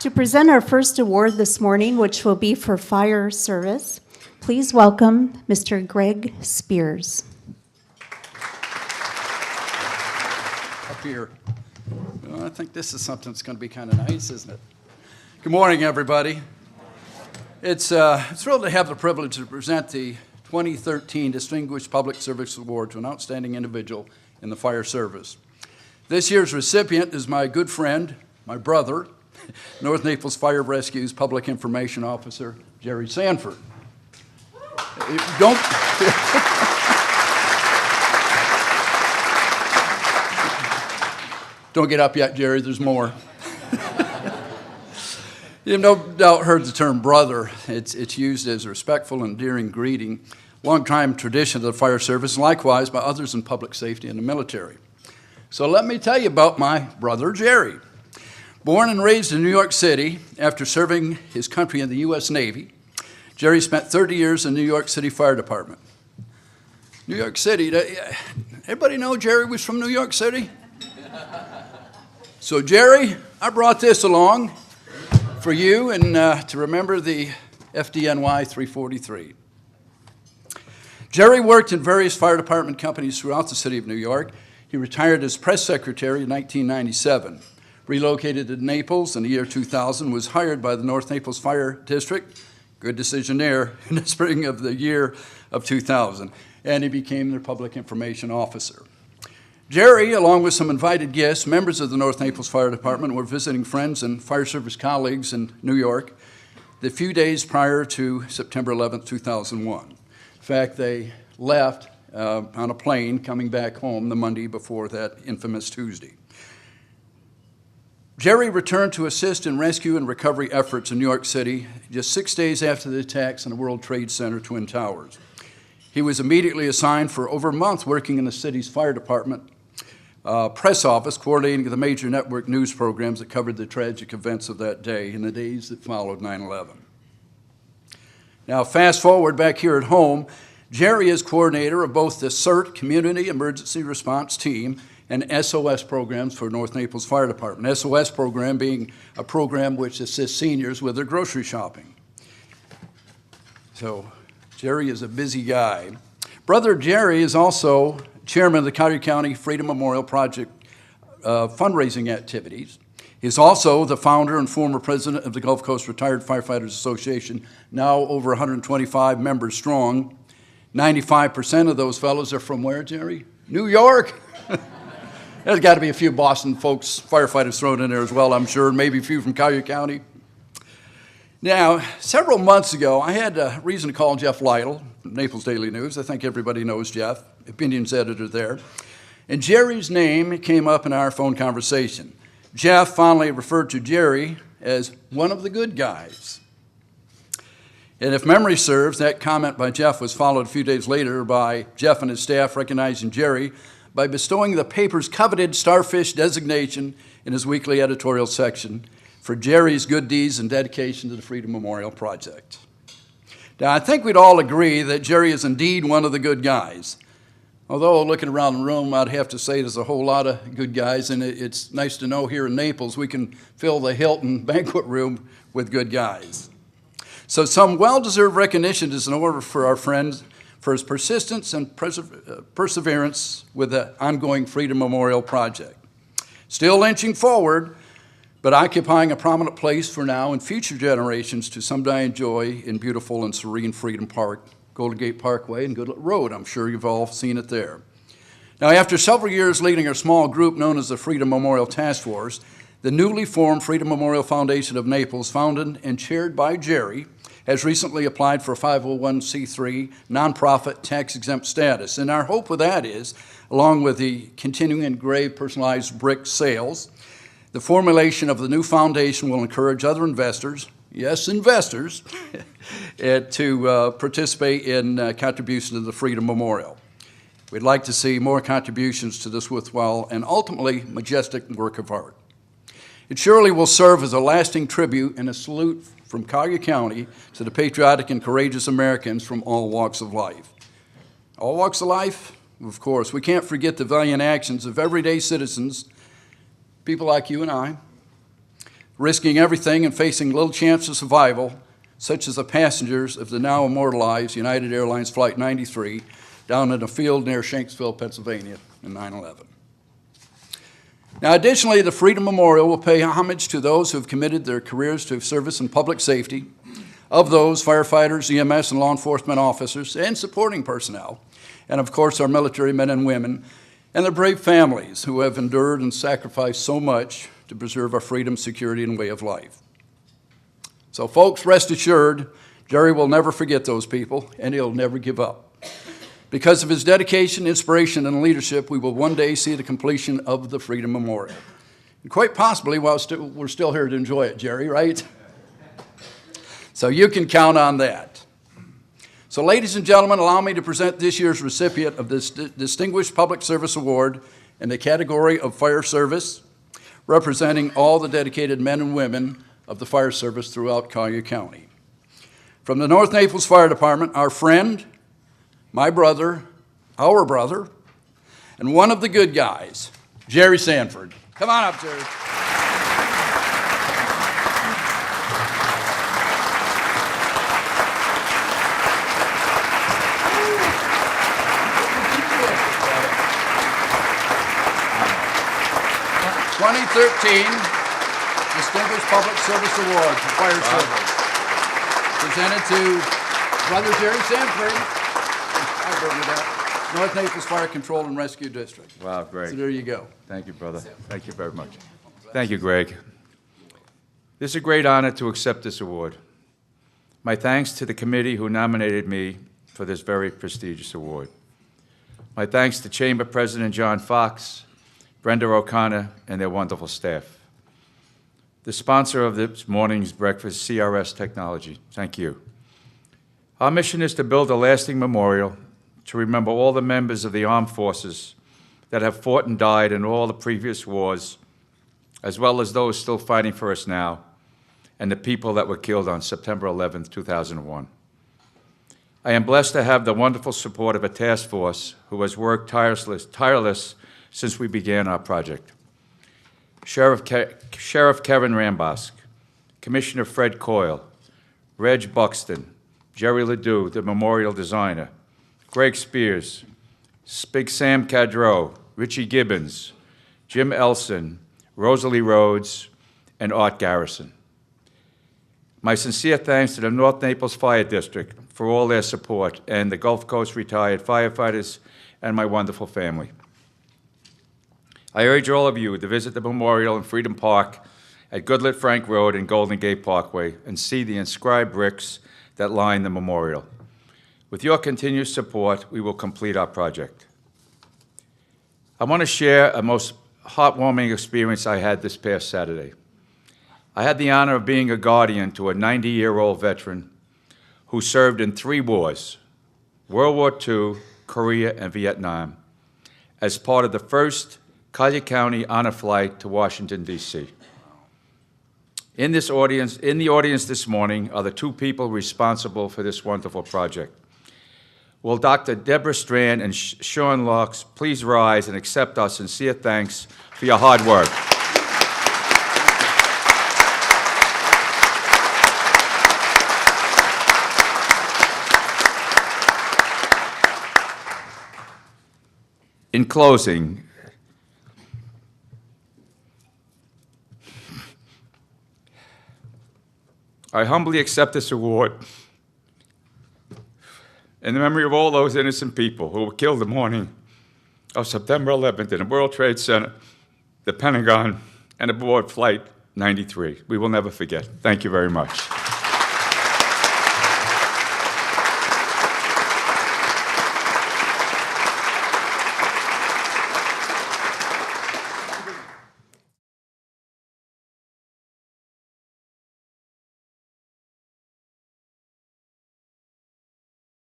To present our first award this morning, which will be for fire service, please welcome Mr. Greg Speers. Up here. Well, I think this is something that's going to be kind of nice, isn't it? Good morning, everybody. It's thrilled to have the privilege to present the 2013 Distinguished Public Service Award to an outstanding individual in the fire service. This year's recipient is my good friend, my brother, North Naples Fire Rescue's Public Information Officer, Jerry Sanford. Don't get up yet, Jerry, there's more. You've no doubt heard the term brother. It's used as a respectful and endearing greeting, long-time tradition of the fire service, and likewise by others in public safety and the military. So let me tell you about my brother, Jerry. Born and raised in New York City after serving his country in the U.S. Navy, Jerry spent 30 years in the New York City Fire Department. New York City, everybody know Jerry was from New York City? So Jerry, I brought this along for you and to remember the FDNY 343. Jerry worked in various fire department companies throughout the city of New York. He retired as press secretary in 1997, relocated to Naples in the year 2000, was hired by the North Naples Fire District, good decision there, in the spring of the year of 2000, and he became their public information officer. Jerry, along with some invited guests, members of the North Naples Fire Department, were visiting friends and fire service colleagues in New York the few days prior to September 11, 2001. In fact, they left on a plane coming back home the Monday before that infamous Tuesday. Jerry returned to assist in rescue and recovery efforts in New York City just 6 days after the attacks on the World Trade Center Twin Towers. He was immediately assigned for over a month working in the city's fire department press office, coordinating the major network news programs that covered the tragic events of that day and the days that followed 9/11. Now, fast forward back here at home, Jerry is coordinator of both the CERT Community Emergency Response Team and SOS programs for North Naples Fire Department. SOS program being a program which assists seniors with their grocery shopping. So Jerry is a busy guy. Brother Jerry is also chairman of the Collier County Freedom Memorial Project fundraising activities. He's also the founder and former president of the Gulf Coast Retired Firefighters Association, now over 125 members strong. 95% of those fellows are from where, Jerry? New York. There's got to be a few Boston folks, firefighters thrown in there as well, I'm sure, maybe a few from Collier County. Now, several months ago, I had a reason to call Jeff Lytle, Naples Daily News. I think everybody knows Jeff, opinions editor there. And Jerry's name came up in our phone conversation. Jeff finally referred to Jerry as one of the good guys. And if memory serves, that comment by Jeff was followed a few days later by Jeff and his staff recognizing Jerry by bestowing the paper's coveted starfish designation in his weekly editorial section for Jerry's good deeds and dedication to the Freedom Memorial Project. Now, I think we'd all agree that Jerry is indeed one of the good guys. Although, looking around the room, I'd have to say there's a whole lot of good guys, and it's nice to know here in Naples we can fill the Hilton banquet room with good guys. So some well-deserved recognition is in order for our friend for his persistence and perseverance with the ongoing Freedom Memorial Project. Still inching forward, but occupying a prominent place for now and future generations to someday enjoy in beautiful and serene Freedom Park, Golden Gate Parkway, and Goodlet Road. I'm sure you've all seen it there. Now, after several years leading a small group known as the Freedom Memorial Task Force, the newly formed Freedom Memorial Foundation of Naples, founded and chaired by Jerry, has recently applied for 501c3 nonprofit tax-exempt status. And our hope with that is, along with the continuing engraved personalized brick sales, the formulation of the new foundation will encourage other investors, yes, investors, to participate in contribution to the Freedom Memorial. We'd like to see more contributions to this worthwhile and ultimately majestic work of art. It surely will serve as a lasting tribute and a salute from Collier County to the patriotic and courageous Americans from all walks of life. All walks of life? Of course. We can't forget the valiant actions of everyday citizens, people like you and I, risking everything and facing little chance of survival, such as the passengers of the now immortalized United Airlines Flight 93 down in a field near Shanksville, Pennsylvania in 9/11. Now, additionally, the Freedom Memorial will pay homage to those who have committed their careers to service in public safety. Of those, firefighters, EMS, and law enforcement officers, and supporting personnel, and of course our military men and women, and their brave families who have endured and sacrificed so much to preserve our freedom, security, and way of life. So folks, rest assured, Jerry will never forget those people, and he'll never give up. Because of his dedication, inspiration, and leadership, we will one day see the completion of the Freedom Memorial. And quite possibly while we're still here to enjoy it, Jerry, right? So you can count on that. So ladies and gentlemen, allow me to present this year's recipient of this Distinguished Public Service Award in the category of Fire Service, representing all the dedicated men and women of the fire service throughout Collier County. From the North Naples Fire Department, our friend, my brother, our brother, and one of the good guys, Jerry Sanford. Come on up, Jerry. Distinguished Public Service Award for Fire Service, presented to Brother Jerry Sanford, North Naples Fire Control and Rescue District. Wow, great. So there you go. Thank you, brother. Thank you very much. Thank you, Greg. This is a great honor to accept this award. My thanks to the committee who nominated me for this very prestigious award. My thanks to Chamber President John Fox, Brenda O'Connor, and their wonderful staff. The sponsor of this morning's breakfast, CRS Technology, thank you. Our mission is to build a lasting memorial to remember all the members of the armed forces that have fought and died in all the previous wars, as well as those still fighting for us now, and the people that were killed on September 11th, 2001. I am blessed to have the wonderful support of a task force who has worked tireless since we began our project. Sheriff Kevin Rambosk, Commissioner Fred Coyle, Reg Buxton, Jerry Ledoux, the memorial designer, Greg Speers, Big Sam Cadreau, Richie Gibbons, Jim Elson, Rosalie Rhodes, and Art Garrison. My sincere thanks to the North Naples Fire District for all their support, and the Gulf Coast retired firefighters and my wonderful family. I urge all of you to visit the memorial in Freedom Park at Goodlet Frank Road and Golden Gate Parkway and see the inscribed bricks that line the memorial. With your continued support, we will complete our project. I want to share a most heartwarming experience I had this past Saturday. I had the honor of being a guardian to a 90-year-old veteran who served in 3 wars, World War II, Korea, and Vietnam, as part of the first Collier County honor flight to Washington, D.C. In the audience this morning are the 2 people responsible for this wonderful project. Will Dr. Deborah Strand and Sean Locks please rise and accept our sincere thanks for your hard work. In closing, I humbly accept this award in the memory of all those innocent people who were killed the morning of September 11th in the World Trade Center, the Pentagon, and aboard Flight 93. We will never forget. Thank you very much.